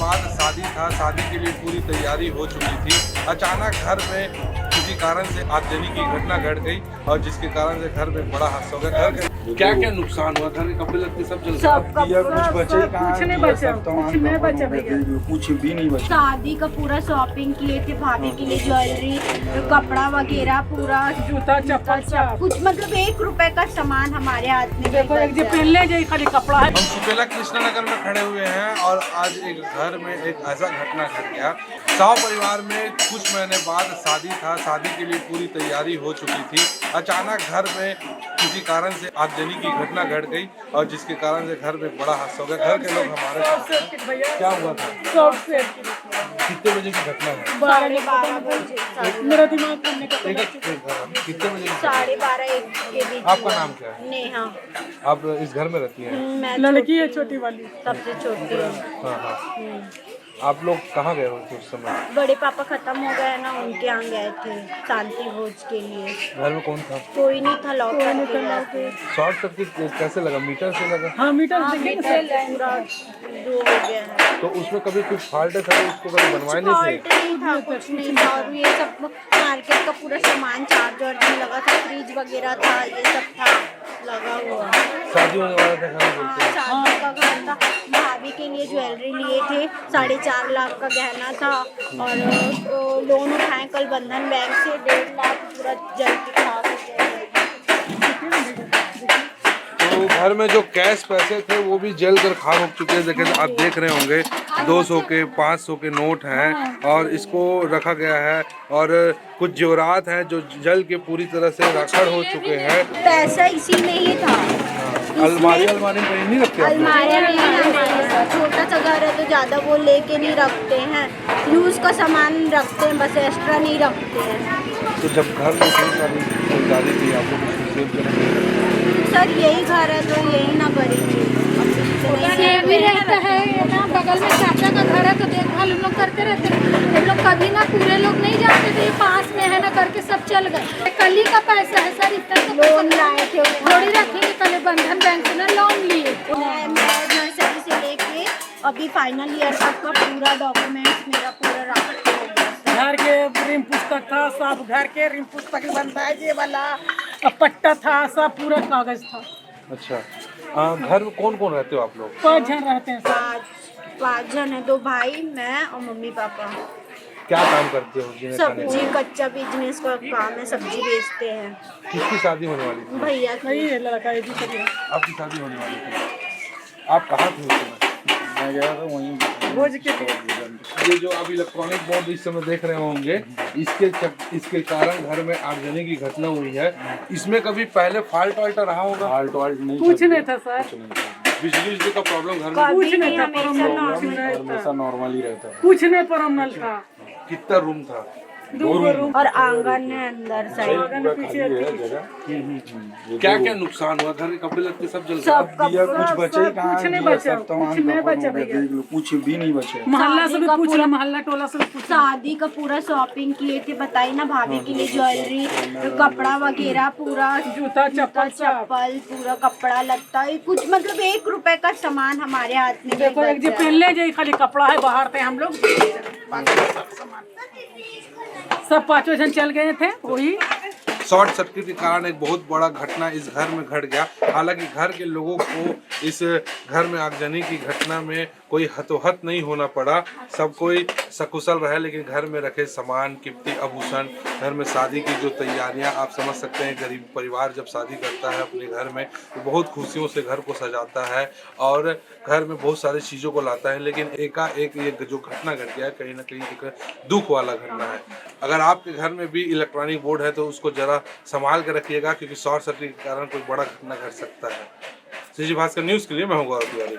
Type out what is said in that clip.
बाद शादी था, शादी के लिए पूरी तैयारी हो चुकी थी। अचानक घर में किसी कारण से आगजनी की घटना घट गई और जिसके कारण से घर में बड़ा हादसा हो गया। घर के क्या क्या नुकसान हुआ? घर के कपड़े लत्ते सब जल गए। कुछ बचे कुछ नहीं बचा, कुछ नहीं बचा भैया, कुछ भी नहीं बचा। शादी का पूरा शॉपिंग किए थे, भाभी के लिए ज्वेलरी, कपड़ा वगैरह, पूरा जूता चप्पल सब कुछ, मतलब 1 रुपए का सामान हमारे हाथ में देखो, एक जो बचा। पहले जो खाली कपड़ा है। हम सुपेला कृष्णानगर में खड़े हुए हैं और आज एक घर में एक ऐसा घटना घट गया। 100 परिवार में कुछ महीने बाद शादी था, शादी के लिए पूरी तैयारी हो चुकी थी। अचानक घर में किसी कारण से आगजनी की घटना घट गई और जिसके कारण से घर में बड़ा हादसा हो गया। घर के लोग हमारे साथ हैं। क्या हुआ था? कितने बजे की घटना है? 12:30 बजे। मेरा दिमाग करने का कितने बजे? 12:30 1 के बीच। आपका नाम क्या है? नेहा। आप इस घर में रहती हैं? मैं लड़की है छोटी वाली, सबसे छोटी हूँ। हाँ हाँ। आप लोग कहाँ गए हो उस समय? बड़े पापा खत्म हो गए ना, उनके यहाँ गए थे शांति भोज के लिए। घर में कौन था? कोई नहीं था, लॉक करके गए थे। शॉर्ट सर्किट कैसे लगा? मीटर से लगा? हाँ मीटर हाँ, देखेंगे मीटर पूरा दो हो गया है। तो उसमें कभी कुछ फॉल्ट था तो उसको कभी बनवाए नहीं थे? फॉल्ट नहीं था, कुछ नहीं था। और ये सब मार्केट का पूरा सामान चार्जर भी लगा था, फ्रिज वगैरह था, ये सब था लगा हुआ। शादी होने वाला था घर बोलते हैं। शादी का घर था, भाभी के लिए ज्वेलरी लिए थे, 4.5 लाख का गहना था और लोन उठाए कल बंधन बैंक से 1.5 लाख, पूरा जल के खाक हो गया। तो घर में जो कैश पैसे थे वो भी जल कर खाक हो चुके हैं। जैसे आप देख रहे होंगे 200 के 500 के नोट हैं और इसको रखा गया है और कुछ जेवरात हैं जो जल के पूरी तरह से राखड़ हो चुके हैं। पैसा इसी में ही था। अलमारी में कहीं नहीं रखते आप लोग? अलमारी में छोटा सा घर है तो ज़्यादा वो लेके नहीं रखते हैं, यूज़ का सामान रखते हैं बस, एक्स्ट्रा नहीं रखते हैं। तो जब घर में इतनी सारी खरीदारी थी आप लोग उसको सेव करेंगे? सर यही घर है तो यही ना करेंगे। ये भी रहता है ना, बगल में चाचा का घर है तो देखभाल हम लोग करते रहते हैं। हम लोग कभी ना पूरे लोग नहीं जाते थे, पास में है ना करके सब चल गए। कल ही का पैसा है सर, इतना तो लोन लाए थे, थोड़ी रखेंगे, कल बंधन बैंक से ना लोन लिए। मैं नर्सरी से लेके अभी फाइनल ईयर तक का पूरा डॉक्यूमेंट्स मेरा पूरा रखा हो गया। घर के रिम पुस्तक था, सब घर के रिम पुस्तक बनता है ये वाला, पट्टा था, सब पूरा कागज था। अच्छा, घर में कौन कौन रहते हो आप लोग? 5 जन रहते हैं। 5 जन है, 2 भाई, मैं और मम्मी पापा। क्या काम करते हो? जिन्हें खाने सब्जी, कच्चा बिजनेस का काम है, सब्जी बेचते हैं। किसकी शादी होने वाली थी? भैया की। नहीं है लड़का ये भी करिए। आपकी शादी होने वाली थी। आप कहाँ थे उस समय? मैं गया था वहीं भोज के ये जो आप इलेक्ट्रॉनिक बोर्ड इस समय देख रहे होंगे, इसके कारण घर में आगजनी की घटना हुई है। इसमें कभी पहले फॉल्ट वाल्ट रहा होगा? फाल्ट नहीं, कुछ नहीं था सर, बिजली का प्रॉब्लम घर में? कुछ नहीं था, हमेशा नॉर्मल ही रहता है। कुछ नहीं प्रॉब्लम था। कितना रूम था? 2 रूम और आंगन है अंदर साइड। पीछे क्या क्या नुकसान हुआ? घर के कपड़े लत्ते सब जल गए। सब कुछ बचे ही कहाँ? कुछ नहीं बचा, कुछ नहीं बचा भैया। कुछ भी नहीं बचे। मोहल्ला से भी पूछ लो, मोहल्ला टोला से भी पूछ लो। शादी का पूरा शॉपिंग किए थे, बताइए ना, भाभी के लिए ज्वेलरी, कपड़ा वगैरह, पूरा जूता चप्पल, पूरा कपड़ा लत्ता, कुछ, मतलब 1 रुपए का सामान हमारे हाथ में देखो, एक जो बचा। पहले जो खाली कपड़ा है बाहर थे हम लोग, सब 5 जन चल गए थे। वही शॉर्ट सर्किट के कारण एक बहुत बड़ा घटना इस घर में घट गया। हालांकि घर के लोगों को इस घर में आगजनी की घटना में कोई हतोहत नहीं होना पड़ा, सब कोई सकुशल रहे। लेकिन घर में रखे सामान, कीमती आभूषण, घर में शादी की जो तैयारियां, आप समझ सकते हैं गरीब परिवार जब शादी करता है अपने घर में तो बहुत खुशियों से घर को सजाता है और घर में बहुत सारी चीज़ों को लाता है। लेकिन एकाएक ये जो घटना घट गया है कहीं ना कहीं एक दुख वाला घटना है। अगर आपके घर में भी इलेक्ट्रॉनिक बोर्ड है तो उसको जरा संभाल कर रखिएगा, क्योंकि शॉर्ट सर्किट के कारण कोई बड़ा घटना घट सकता है। सीजी भास्कर न्यूज़ के लिए मैं हूँ गौरव तिवारी।